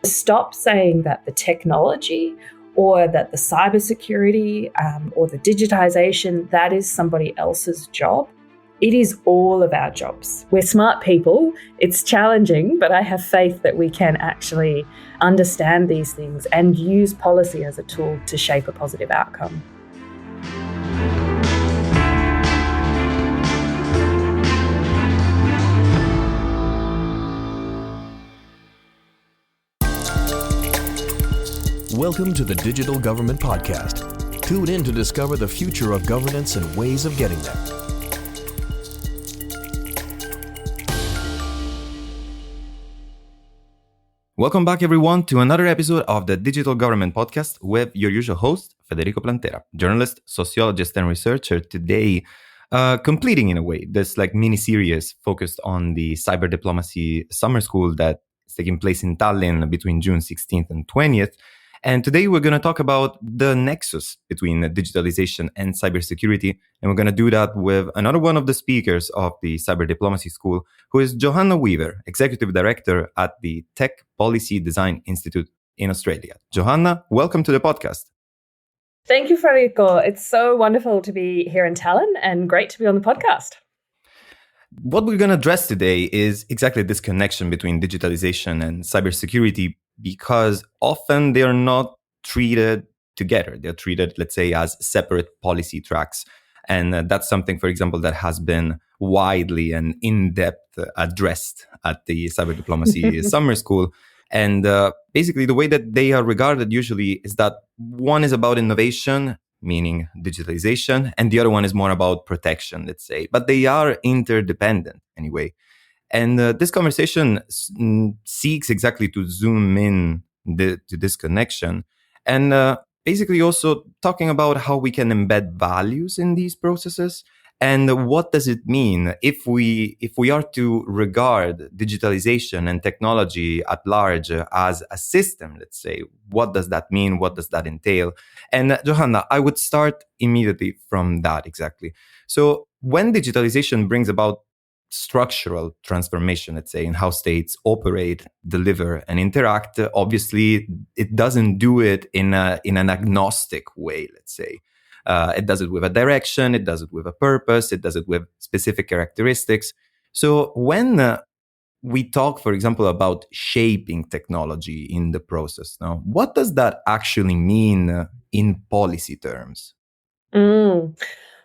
Stop saying that the technology or that the cybersecurity or the digitization, that is somebody else's job. It is all of our jobs. We're smart people. It's challenging, but I have faith that we can actually understand these things and use policy as a tool to shape a positive outcome. Welcome to the Digital Government Podcast. Tune in to discover the future of governance and ways of getting there. Welcome back, everyone, to another episode of the Digital Government Podcast with your usual host, Federico Plantera, journalist, sociologist, and researcher. Today, completing, in a way, this mini-series focused on the cyber diplomacy summer school that is taking place in Tallinn between June 16th and 20th. And today we're going to talk about the nexus between digitalization and cybersecurity. And we're going to do that with another one of the speakers of the Cyber Diplomacy School, who is Johanna Weaver, Executive Director at the Tech Policy Design Institute in Australia. Johanna, welcome to the podcast. Thank you, Federico. It's so wonderful to be here in Tallinn and great to be on the podcast. What we're going to address today is exactly this connection between digitalization and cybersecurity, because often they are not treated together. They're treated, let's say, as separate policy tracks. And that's something, for example, that has been widely and in-depth addressed at the Cyber Diplomacy Summer School. And basically, the way that they are regarded usually is that one is about innovation, meaning digitalization, and the other one is more about protection, let's say. But they are interdependent anyway. And this conversation seeks exactly to zoom in to this connection and basically also talking about how we can embed values in these processes and what does it mean if we are to regard digitalization and technology at large as a system, let's say. What does that mean? What does that entail? And Johanna, I would start immediately from that exactly. So when digitalization brings about structural transformation, let's say, in how states operate, deliver, and interact, obviously, it doesn't do it in an agnostic way, let's say. It does it with a direction, it does it with a purpose, it does it with specific characteristics. So when we talk, for example, about shaping technology in the process, now, what does that actually mean in policy terms?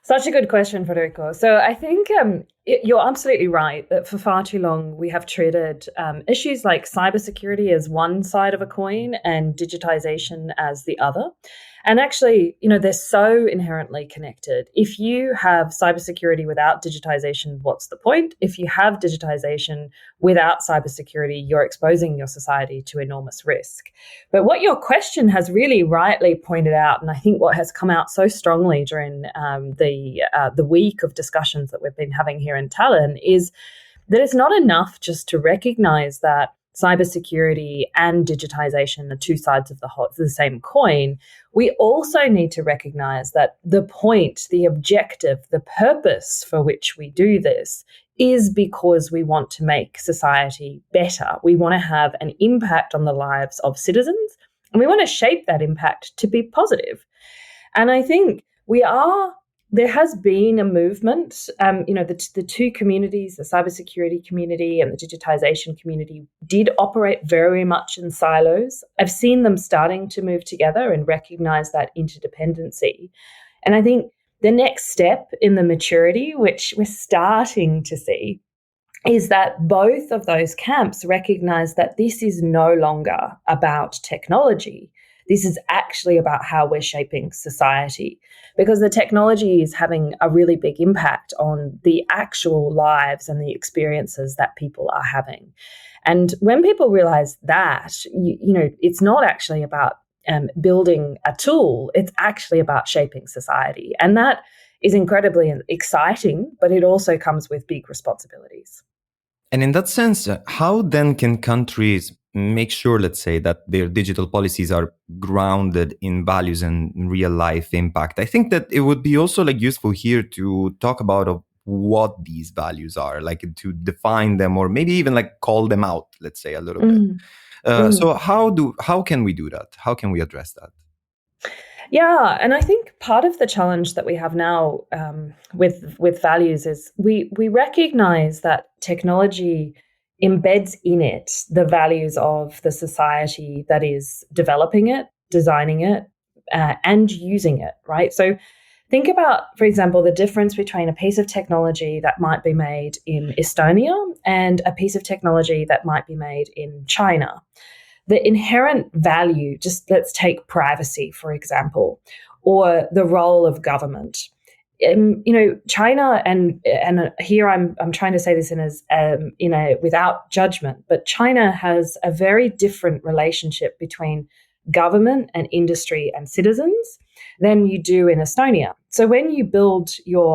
Such a good question, Federico. So I think you're absolutely right that for far too long we have treated issues like cybersecurity as one side of a coin and digitization as the other. And actually, they're so inherently connected. If you have cybersecurity without digitization, what's the point? If you have digitization without cybersecurity, you're exposing your society to enormous risk. But what your question has really rightly pointed out, and I think what has come out so strongly during the week of discussions that we've been having here in Tallinn, is that it's not enough just to recognize that cybersecurity and digitization are two sides of the same coin. We also need to recognize that the point, the objective, the purpose for which we do this is because we want to make society better. We want to have an impact on the lives of citizens, and we want to shape that impact to be positive. And I think there has been a movement, the two communities, the cybersecurity community and the digitization community, did operate very much in silos. I've seen them starting to move together and recognize that interdependency. And I think the next step in the maturity, which we're starting to see, is that both of those camps recognize that this is no longer about technology. This is actually about how we're shaping society, because the technology is having a really big impact on the actual lives and the experiences that people are having. And when people realize that, it's not actually about building a tool, it's actually about shaping society. And that is incredibly exciting, but it also comes with big responsibilities. And in that sense, how then can countries make sure, let's say, that their digital policies are grounded in values and real life impact? I think that it would be also useful here to talk about what these values are, like to define them, or maybe even like call them out, let's say, a little bit. So how can we do that? How can we address that? Yeah, and I think part of the challenge that we have now with values is we recognize that technology embeds in it the values of the society that is developing it, designing it, and using it, right? So think about, for example, the difference between a piece of technology that might be made in Estonia and a piece of technology that might be made in China. The inherent value, just let's take privacy, for example, or the role of government. China, and here I'm trying to say this in a without judgment, but China has a very different relationship between government and industry and citizens than you do in Estonia. So when you build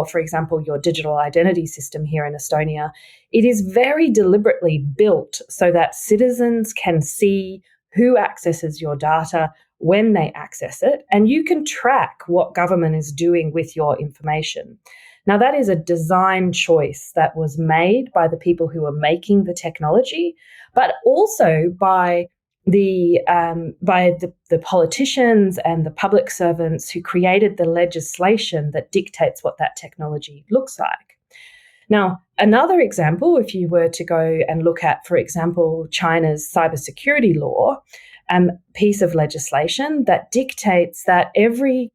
for example, your digital identity system here in Estonia, it is very deliberately built so that citizens can see who accesses your data, when they access it, and you can track what government is doing with your information. Now, that is a design choice that was made by the people who are making the technology, but also by the politicians and the public servants who created the legislation that dictates what that technology looks like. Now, another example, if you were to go and look at, for example, China's cybersecurity law, piece of legislation that dictates that every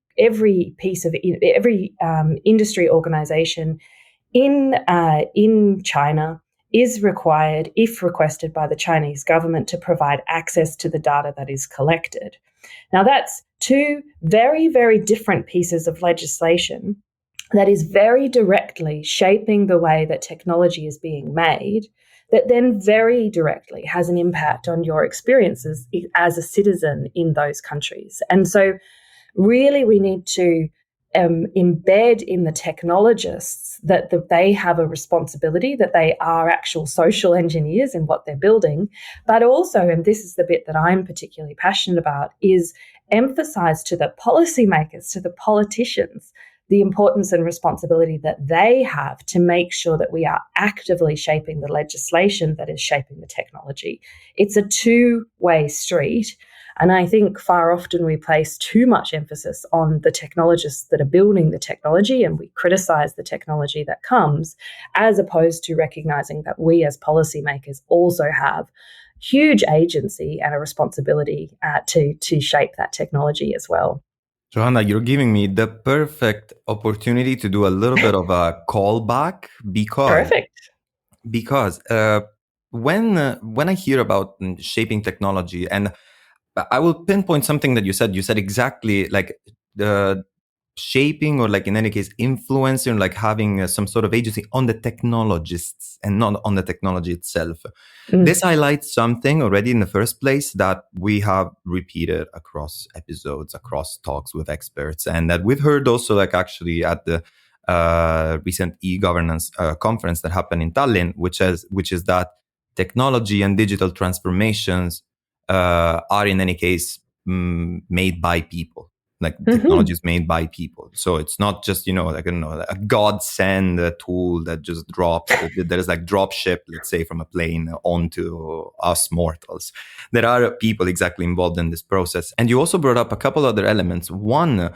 industry organization in China is required, if requested by the Chinese government, to provide access to the data that is collected. Now, that's two very, very different pieces of legislation that is very directly shaping the way that technology is being made, that then very directly has an impact on your experiences as a citizen in those countries. And so really we need to embed in the technologists that they have a responsibility, that they are actual social engineers in what they're building, but also, and this is the bit that I'm particularly passionate about, is emphasize to the policymakers, to the politicians, the importance and responsibility that they have to make sure that we are actively shaping the legislation that is shaping the technology. It's a two-way street. And I think far often we place too much emphasis on the technologists that are building the technology, and we criticize the technology that comes, as opposed to recognizing that we as policymakers also have huge agency and a responsibility to shape that technology as well. Johanna, you're giving me the perfect opportunity to do a little bit of a callback because when I hear about shaping technology, and I will pinpoint something that you said. You said exactly like the shaping, or like in any case influencing, like having some sort of agency on the technologists and not on the technology itself. This highlights something already in the first place that we have repeated across episodes, across talks with experts, and that we've heard also like actually at the recent e-governance conference that happened in Tallinn, which is that technology and digital transformations are in any case made by people. Like technology is made by people. So it's not just, like, a godsend tool that just drops, that is like drop ship, let's say, from a plane onto us mortals. There are people exactly involved in this process. And you also brought up a couple other elements. One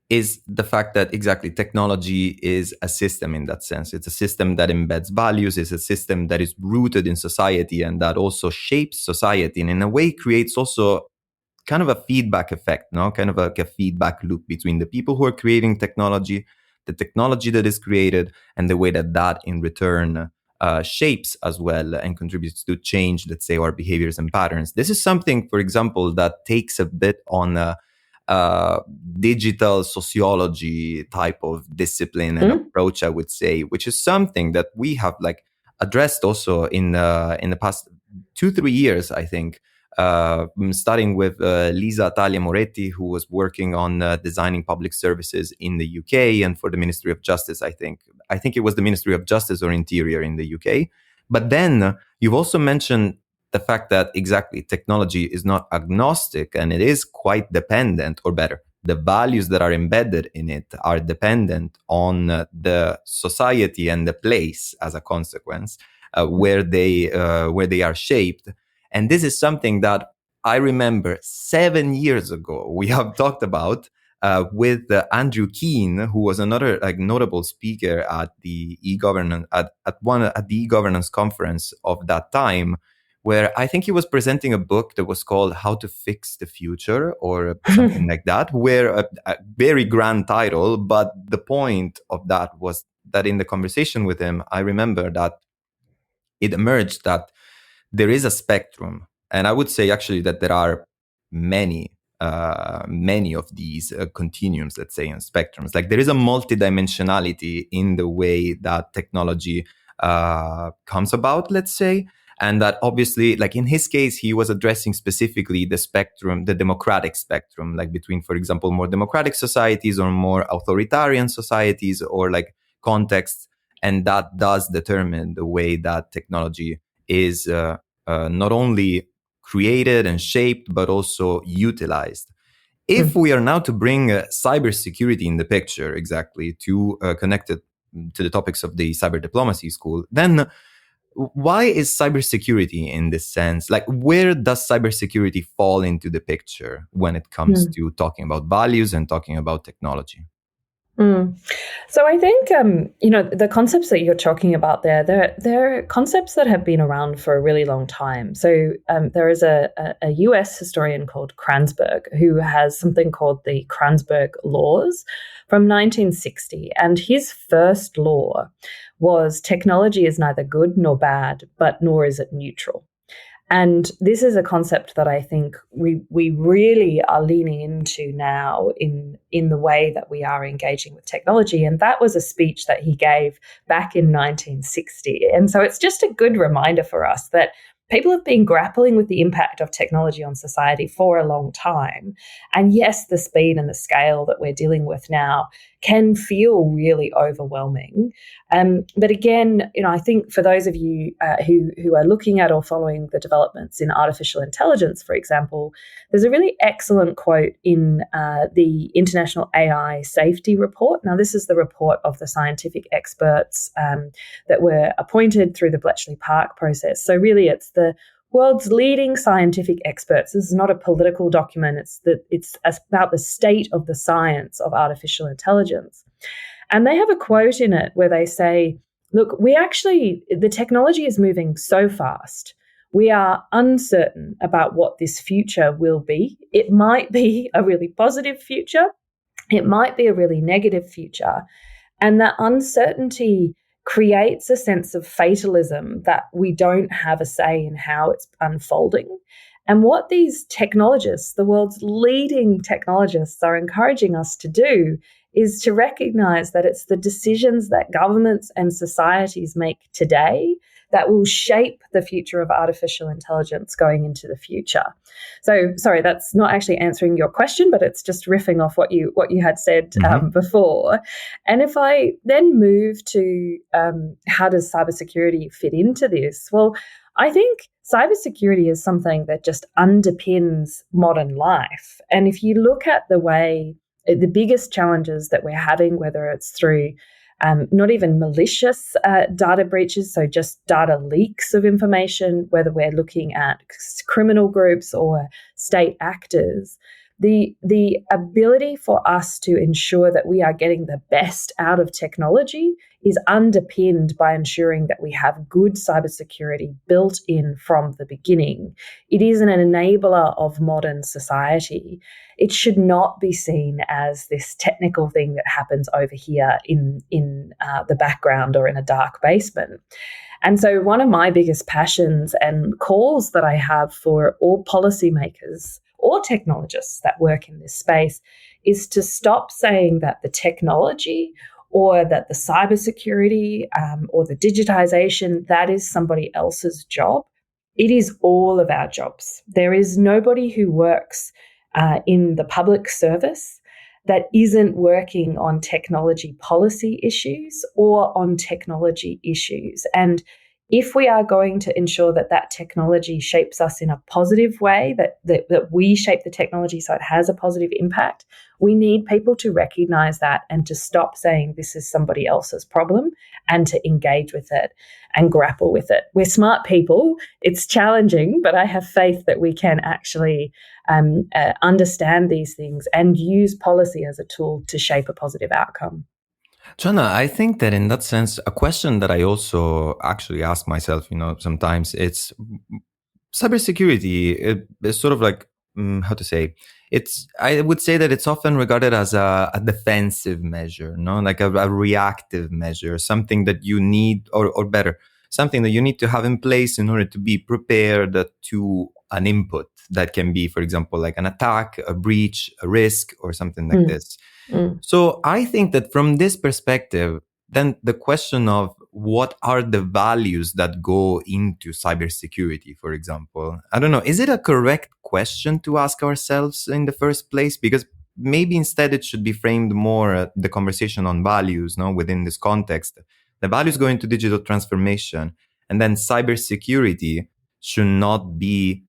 is the fact that exactly technology is a system in that sense. It's a system that embeds values. It's a system that is rooted in society and that also shapes society, and in a way creates also kind of a feedback effect, kind of like a feedback loop between the people who are creating technology, the technology that is created, and the way that in return shapes as well and contributes to change, let's say, our behaviors and patterns. This is something, for example, that takes a bit on digital sociology type of discipline and approach, I would say, which is something that we have like addressed also in the past 2-3 years, I think. Starting with Lisa Talia Moretti, who was working on designing public services in the UK and for the Ministry of Justice, I think it was the Ministry of Justice or Interior in the UK. But then you've also mentioned the fact that exactly technology is not agnostic and it is quite dependent, or better, the values that are embedded in it are dependent on the society and the place as a consequence where they are shaped. And this is something that I remember 7 years ago we have talked about with Andrew Keen, who was another notable speaker at the e-governance at the e-governance conference of that time, where I think he was presenting a book that was called "How to Fix the Future" or something like that, where a very grand title. But the point of that was that in the conversation with him, I remember that it emerged that there is a spectrum, and I would say actually that there are many of these continuums, let's say, and spectrums. Like there is a multidimensionality in the way that technology comes about, let's say, and that obviously, like in his case, he was addressing specifically the spectrum, the democratic spectrum, like between, for example, more democratic societies or more authoritarian societies or like contexts, and that does determine the way that technology is not only created and shaped, but also utilized. If we are now to bring cybersecurity in the picture, exactly, to connect it to the topics of the cyber diplomacy school, then why is cybersecurity in this sense? Like, where does cybersecurity fall into the picture when it comes to talking about values and talking about technology? So I think, the concepts that you're talking about there, they're concepts that have been around for a really long time. So there is a US historian called Kranzberg who has something called the Kranzberg Laws from 1960. And his first law was technology is neither good nor bad, but nor is it neutral. And this is a concept that I think we really are leaning into now in the way that we are engaging with technology. And that was a speech that he gave back in 1960. And so it's just a good reminder for us that people have been grappling with the impact of technology on society for a long time. And yes, the speed and the scale that we're dealing with now can feel really overwhelming. But again, I think for those of you who are looking at or following the developments in artificial intelligence, for example, there's a really excellent quote in the International AI Safety Report. Now, this is the report of the scientific experts that were appointed through the Bletchley Park process. So really, it's the world's leading scientific experts. This is not a political document. It's about the state of the science of artificial intelligence. And they have a quote in it where they say, look, the technology is moving so fast. We are uncertain about what this future will be. It might be a really positive future. It might be a really negative future. And that uncertainty creates a sense of fatalism that we don't have a say in how it's unfolding. And what these technologists, the world's leading technologists, are encouraging us to do is to recognize that it's the decisions that governments and societies make today that will shape the future of artificial intelligence going into the future. So, sorry, that's not actually answering your question, but it's just riffing off what you had said before. And if I then move to how does cybersecurity fit into this? Well, I think cybersecurity is something that just underpins modern life. And if you look at the way the biggest challenges that we're having, whether it's through not even malicious data breaches, so just data leaks of information, whether we're looking at criminal groups or state actors, the ability for us to ensure that we are getting the best out of technology is underpinned by ensuring that we have good cybersecurity built in from the beginning. It is an enabler of modern society. It should not be seen as this technical thing that happens over here in the background or in a dark basement. And so one of my biggest passions and calls that I have for all policymakers or technologists that work in this space is to stop saying that the technology or that the cybersecurity or the digitization, that is somebody else's job. It is all of our jobs. There is nobody who works in the public service that isn't working on technology policy issues or on technology issues. And if we are going to ensure that that technology shapes us in a positive way, that we shape the technology so it has a positive impact, we need people to recognize that and to stop saying this is somebody else's problem and to engage with it and grapple with it. We're smart people. It's challenging, but I have faith that we can actually understand these things and use policy as a tool to shape a positive outcome. Joanna, I think that in that sense, a question that I also actually ask myself, sometimes it's cybersecurity. It's sort of like, how to say, I would say that it's often regarded as a defensive measure, no, like a reactive measure, something that you need, or better, something that you need to have in place in order to be prepared to an input that can be, for example, like an attack, a breach, a risk, or something like this. So I think that from this perspective, then the question of what are the values that go into cybersecurity, for example, I don't know, is it a correct question to ask ourselves in the first place? Because maybe instead it should be framed more the conversation on values, no, within this context. The values go into digital transformation, and then cybersecurity should not be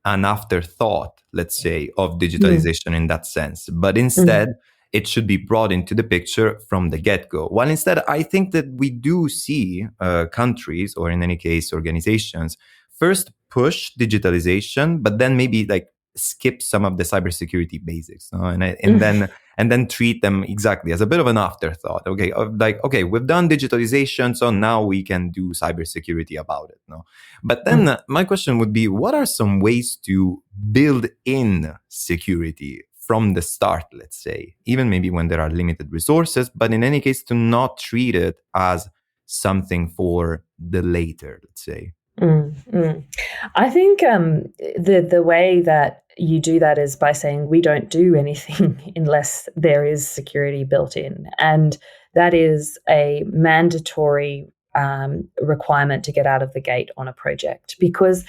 an afterthought, let's say, of digitalization in that sense, but instead it should be brought into the picture from the get-go. While instead, I think that we do see countries, or in any case, organizations, first push digitalization, but then maybe like skip some of the cybersecurity basics, no? and then treat them exactly as a bit of an afterthought. Okay, okay, we've done digitalization, so now we can do cybersecurity about it. No, but then my question would be, what are some ways to build in security from the start, let's say, even maybe when there are limited resources, but in any case, to not treat it as something for the later, let's say? I think the way that you do that is by saying we don't do anything unless there is security built in, and that is a mandatory requirement to get out of the gate on a project, because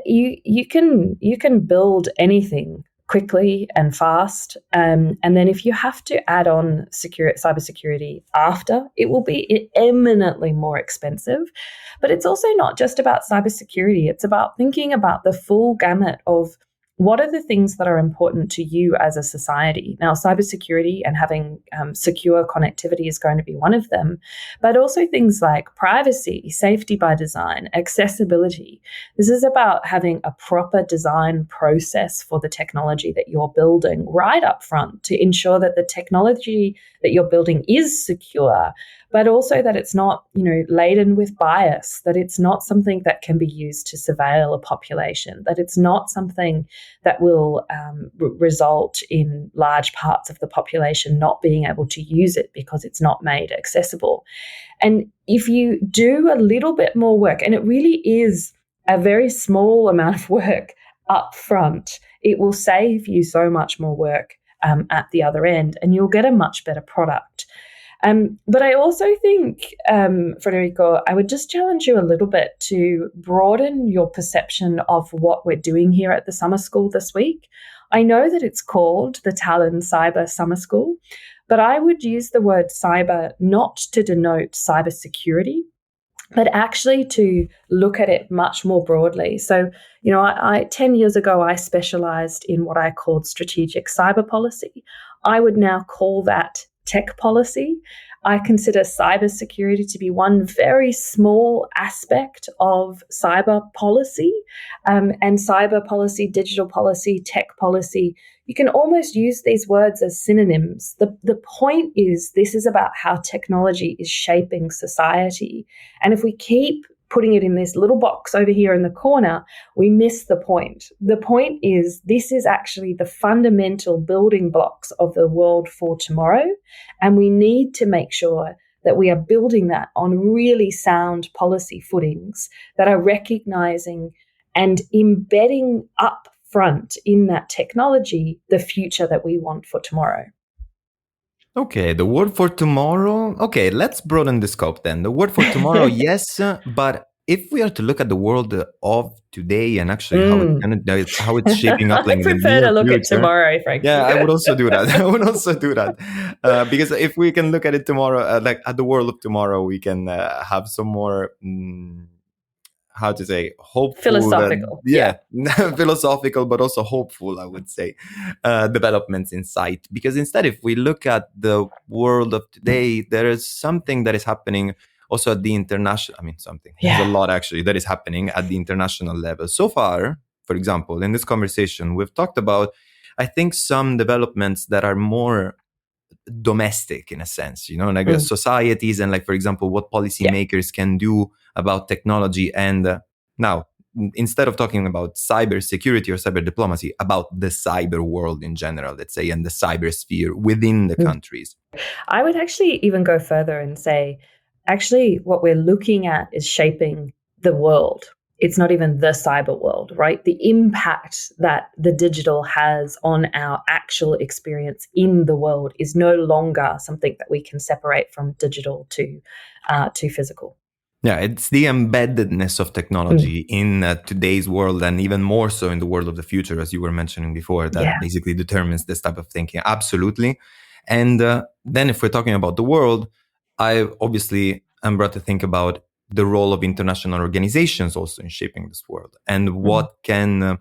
you can build anything quickly and fast, and then if you have to add on cybersecurity after, it will be eminently more expensive. But it's also not just about cybersecurity. It's about thinking about the full gamut of what are the things that are important to you as a society. Now, cybersecurity and having secure connectivity is going to be one of them, but also things like privacy, safety by design, accessibility. This is about having a proper design process for the technology that you're building right up front to ensure that the technology that you're building is secure, but also that it's not, laden with bias, that it's not something that can be used to surveil a population, that it's not something that will result in large parts of the population not being able to use it because it's not made accessible. And if you do a little bit more work, and it really is a very small amount of work up front, it will save you so much more work at the other end, and you'll get a much better product. But I also think, Federico, I would just challenge you a little bit to broaden your perception of what we're doing here at the summer school this week. I know that it's called the Talon Cyber Summer School, but I would use the word cyber not to denote cybersecurity, but actually to look at it much more broadly. So, I 10 years ago, I specialized in what I called strategic cyber policy. I would now call that tech policy. I consider cybersecurity to be one very small aspect of cyber policy, and cyber policy, digital policy, tech policy. You can almost use these words as synonyms. The point is, this is about how technology is shaping society. And if we keep putting it in this little box over here in the corner, we miss the point. The point is, this is actually the fundamental building blocks of the world for tomorrow. And we need to make sure that we are building that on really sound policy footings that are recognizing and embedding up front in that technology the future that we want for tomorrow. Okay, the word for tomorrow. Okay, let's broaden the scope then. The word for tomorrow, yes, but if we are to look at the world of today and actually how it's shaping up, like I in the prefer near to look future, at tomorrow, frankly. Yeah, I would also do that. Because if we can look at it tomorrow, like at the world of tomorrow, we can have some more how to say, hopeful, Philosophical. philosophical, but also hopeful, I would say, developments in sight. Because instead, if we look at the world of today, there is something that is happening also at the international, there's a lot actually that is happening at the international level. So far, for example, in this conversation, we've talked about, I think, some developments that are more domestic in a sense, like societies and, like, for example, what policymakers can do about technology. And now, instead of talking about cyber security or cyber diplomacy, about the cyber world in general, let's say, and the cyber sphere within the countries. I would actually even go further and say, actually, what we're looking at is shaping the world. It's not even the cyber world, right? The impact that the digital has on our actual experience in the world is no longer something that we can separate from digital to physical. Yeah, it's the embeddedness of technology in today's world, and even more so in the world of the future, as you were mentioning before, that basically determines this type of thinking. Absolutely. And then if we're talking about the world, I obviously am brought to think about the role of international organizations also in shaping this world, and what can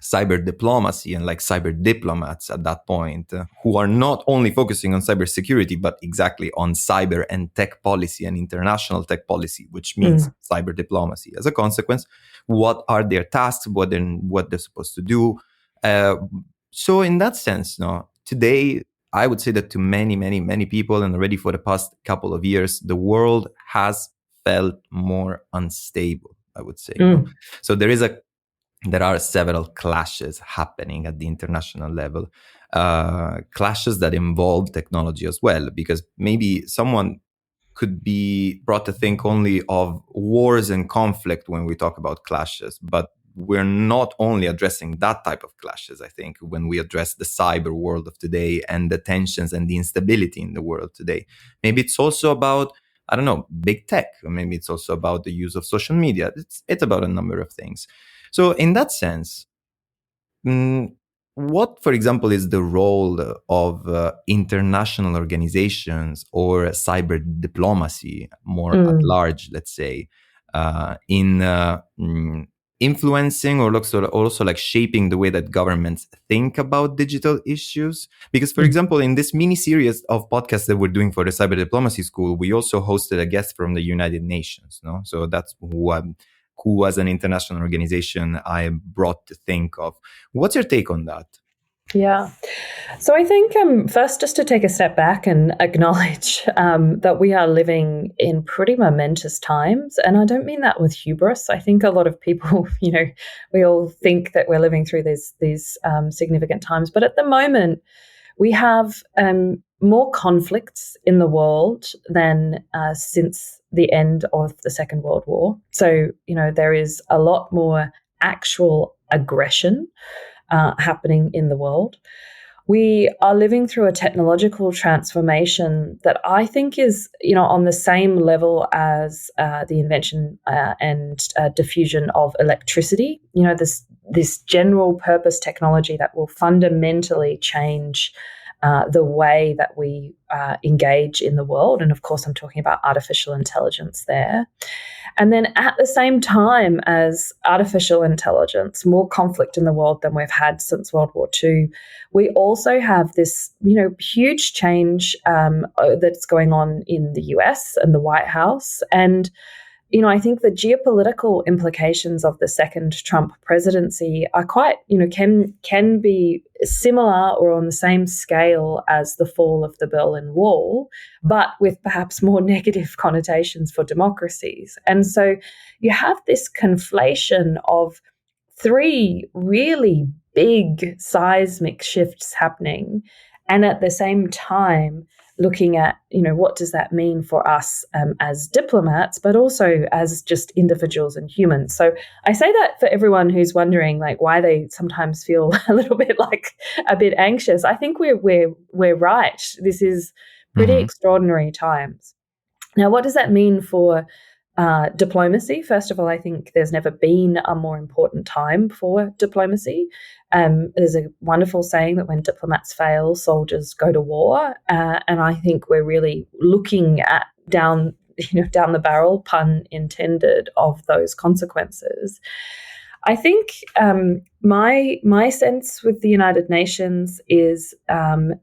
cyber diplomacy and, like, cyber diplomats at that point, who are not only focusing on cybersecurity, but exactly on cyber and tech policy and international tech policy, which means cyber diplomacy. As a consequence, what are their tasks, what they're supposed to do. So in that sense, today, I would say that to many, many, many people, and already for the past couple of years, the world has felt more unstable, I would say. So there are several clashes happening at the international level, clashes that involve technology as well, because maybe someone could be brought to think only of wars and conflict when we talk about clashes, but we're not only addressing that type of clashes, I think, when we address the cyber world of today and the tensions and the instability in the world today. Maybe it's also about, I don't know, big tech, or maybe it's also about the use of social media. It's about a number of things. So in that sense, what, for example, is the role of international organizations or cyber diplomacy more at large, let's say, in influencing or also like shaping the way that governments think about digital issues? Because, for example, in this mini series of podcasts that we're doing for the Cyber Diplomacy School, we also hosted a guest from the United Nations. No, so that's who as an international organization I brought to think of. What's your take on that? Yeah. So I think first, just to take a step back and acknowledge that we are living in pretty momentous times. And I don't mean that with hubris. I think a lot of people, we all think that we're living through these significant times. But at the moment, we have more conflicts in the world than since the end of the Second World War. So, there is a lot more actual aggression happening in the world. We are living through a technological transformation that I think is, on the same level as the invention and diffusion of electricity. This general purpose technology that will fundamentally change the way that we engage in the world. And of course, I'm talking about artificial intelligence there. And then at the same time as artificial intelligence, more conflict in the world than we've had since World War II, we also have this, huge change that's going on in the US and the White House. And I think the geopolitical implications of the second Trump presidency are quite, can be similar or on the same scale as the fall of the Berlin Wall, but with perhaps more negative connotations for democracies. And so you have this conflation of three really big seismic shifts happening, and at the same time looking at, what does that mean for us as diplomats, but also as just individuals and humans. So I say that for everyone who's wondering, like, why they sometimes feel a little bit like a bit anxious. I think we're right. This is pretty extraordinary times. Now, what does that mean for diplomacy? First of all, I think there's never been a more important time for diplomacy. There's a wonderful saying that when diplomats fail, soldiers go to war. And I think we're really looking at down down the barrel, pun intended, of those consequences. I think my sense with the United Nations is, and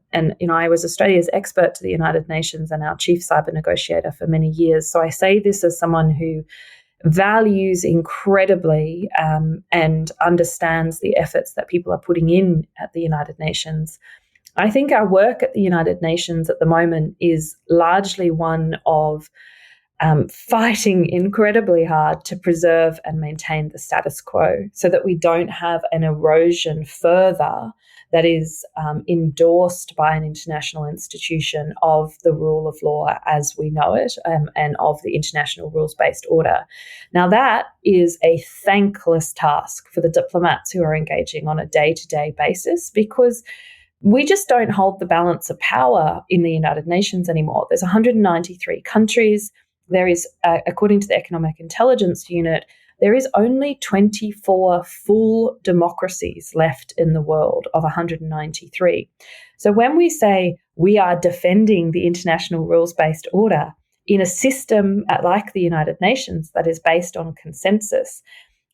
I was Australia's expert to the United Nations and our chief cyber negotiator for many years. So I say this as someone who values incredibly and understands the efforts that people are putting in at the United Nations. I think our work at the United Nations at the moment is largely one of fighting incredibly hard to preserve and maintain the status quo so that we don't have an erosion further that is endorsed by an international institution of the rule of law as we know it, and of the international rules-based order. Now, that is a thankless task for the diplomats who are engaging on a day-to-day basis, because we just don't hold the balance of power in the United Nations anymore. There's 193 countries. There is, according to the Economic Intelligence Unit, there is only 24 full democracies left in the world of 193. So when we say we are defending the international rules-based order in a system like the United Nations that is based on consensus,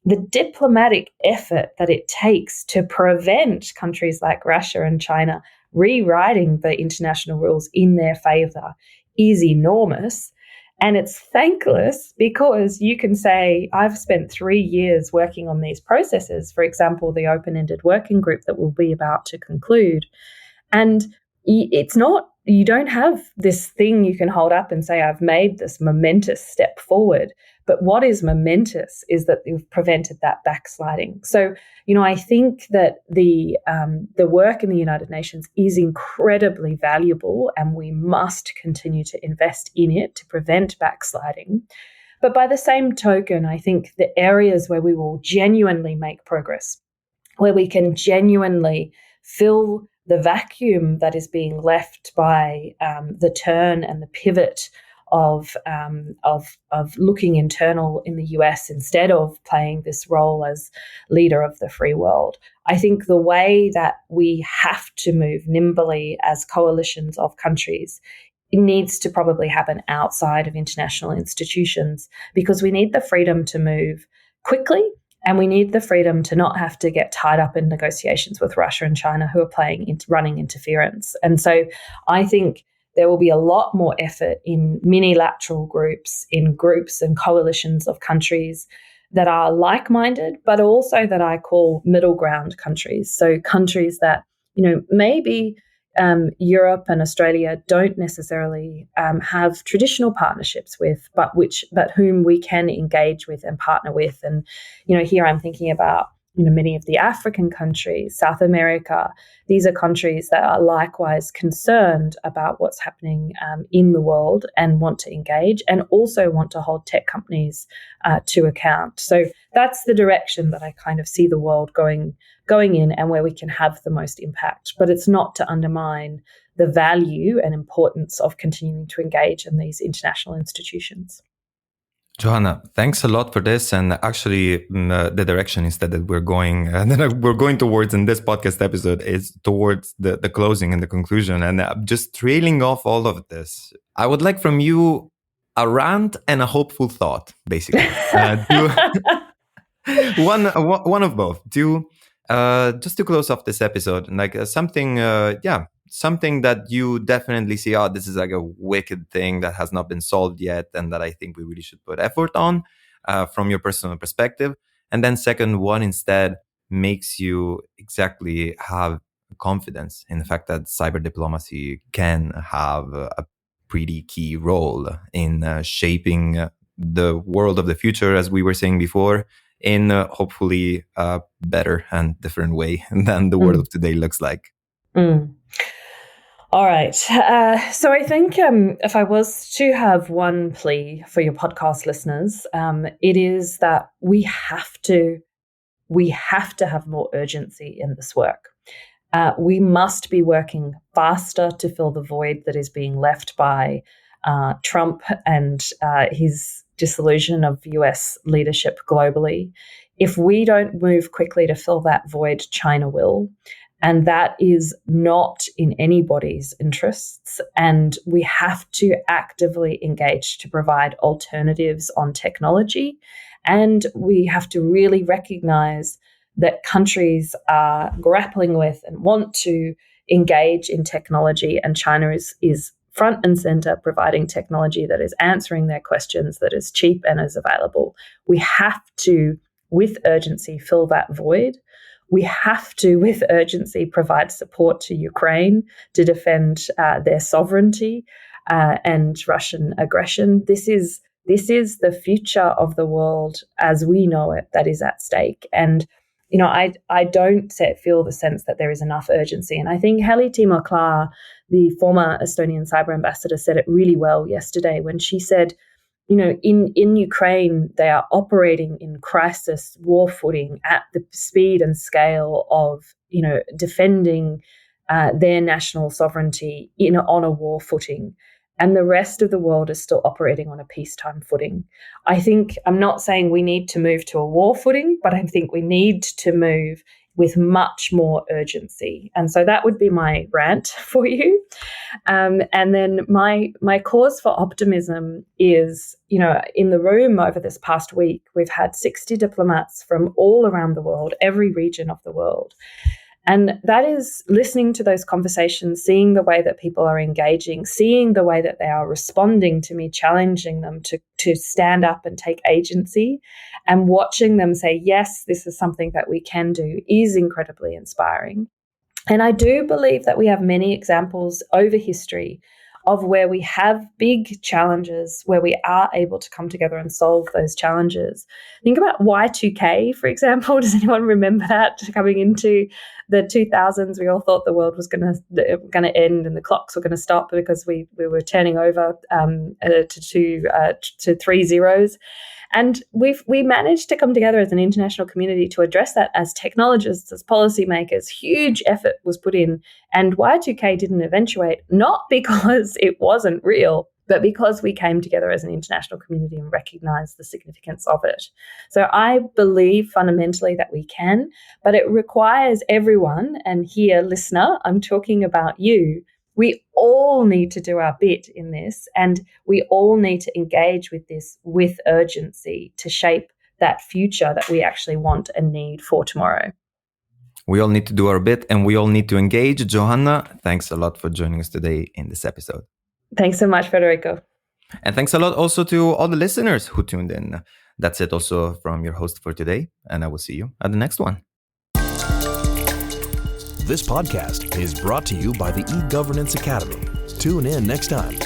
the diplomatic effort that it takes to prevent countries like Russia and China rewriting the international rules in their favor is enormous. And it's thankless because you can say, I've spent 3 years working on these processes, for example, the open-ended working group that we'll be about to conclude. And it's not, you don't have this thing you can hold up and say, I've made this momentous step forward. But what is momentous is that you've prevented that backsliding. So, I think that the work in the United Nations is incredibly valuable, and we must continue to invest in it to prevent backsliding. But by the same token, I think the areas where we will genuinely make progress, where we can genuinely fill the vacuum that is being left by the turn and the pivot of looking internal in the US instead of playing this role as leader of the free world. I think the way that we have to move nimbly as coalitions of countries, it needs to probably happen outside of international institutions, because we need the freedom to move quickly, and we need the freedom to not have to get tied up in negotiations with Russia and China, who are running interference. And so I think there will be a lot more effort in minilateral groups, in groups and coalitions of countries that are like-minded, but also that I call middle ground countries. So countries that, maybe Europe and Australia don't necessarily have traditional partnerships with, but whom we can engage with and partner with. And, here I'm thinking about many of the African countries, South America. These are countries that are likewise concerned about what's happening in the world and want to engage, and also want to hold tech companies to account. So that's the direction that I kind of see the world going in, and where we can have the most impact. But it's not to undermine the value and importance of continuing to engage in these international institutions. Johanna, thanks a lot for this. And actually, the direction instead that we're going towards in this podcast episode is towards the closing and the conclusion. And just trailing off all of this, I would like from you a rant and a hopeful thought, basically. One of both. Just to close off this episode, like something that you definitely see, this is like a wicked thing that has not been solved yet, and that I think we really should put effort on from your personal perspective. And then second, what instead makes you exactly have confidence in the fact that cyber diplomacy can have a pretty key role in shaping the world of the future, as we were saying before, in hopefully a better and different way than the world of today looks like. All right. So I think if I was to have one plea for your podcast listeners, it is that we have to have more urgency in this work. We must be working faster to fill the void that is being left by Trump and his disillusion of US leadership globally. If we don't move quickly to fill that void, China will. And that is not in anybody's interests. And we have to actively engage to provide alternatives on technology. And we have to really recognize that countries are grappling with and want to engage in technology. And China is front and center providing technology that is answering their questions, that is cheap and is available. We have to, with urgency, fill that void. We have to, with urgency, provide support to Ukraine to defend their sovereignty and Russian aggression. This is the future of the world as we know it that is at stake. And I don't feel the sense that there is enough urgency. And I think Heli Timo-Klar, the former Estonian cyber ambassador, said it really well yesterday when she said, in Ukraine, they are operating in crisis war footing at the speed and scale of, defending their national sovereignty on a war footing. And the rest of the world is still operating on a peacetime footing. I'm not saying we need to move to a war footing, but I think we need to move with much more urgency. And so that would be my rant for you. And then my cause for optimism is, in the room over this past week, we've had 60 diplomats from all around the world, every region of the world. And that is listening to those conversations, seeing the way that people are engaging, seeing the way that they are responding to me, challenging them to stand up and take agency, and watching them say, yes, this is something that we can do, is incredibly inspiring. And I do believe that we have many examples over history of where we have big challenges, where we are able to come together and solve those challenges. Think about Y2K, for example. Does anyone remember that coming into the 2000s? We all thought the world was going to end and the clocks were going to stop because we were turning over to 3 zeros. And we managed to come together as an international community to address that as technologists, as policymakers. Huge effort was put in, and Y2K didn't eventuate, not because it wasn't real, but because we came together as an international community and recognized the significance of it. So I believe fundamentally that we can, but it requires everyone, and here, listener, I'm talking about you. We all need to do our bit in this, and we all need to engage with this with urgency to shape that future that we actually want and need for tomorrow. We all need to do our bit, and we all need to engage. Johanna, thanks a lot for joining us today in this episode. Thanks so much, Federico. And thanks a lot also to all the listeners who tuned in. That's it also from your host for today, and I will see you at the next one. This podcast is brought to you by the eGovernance Academy. Tune in next time.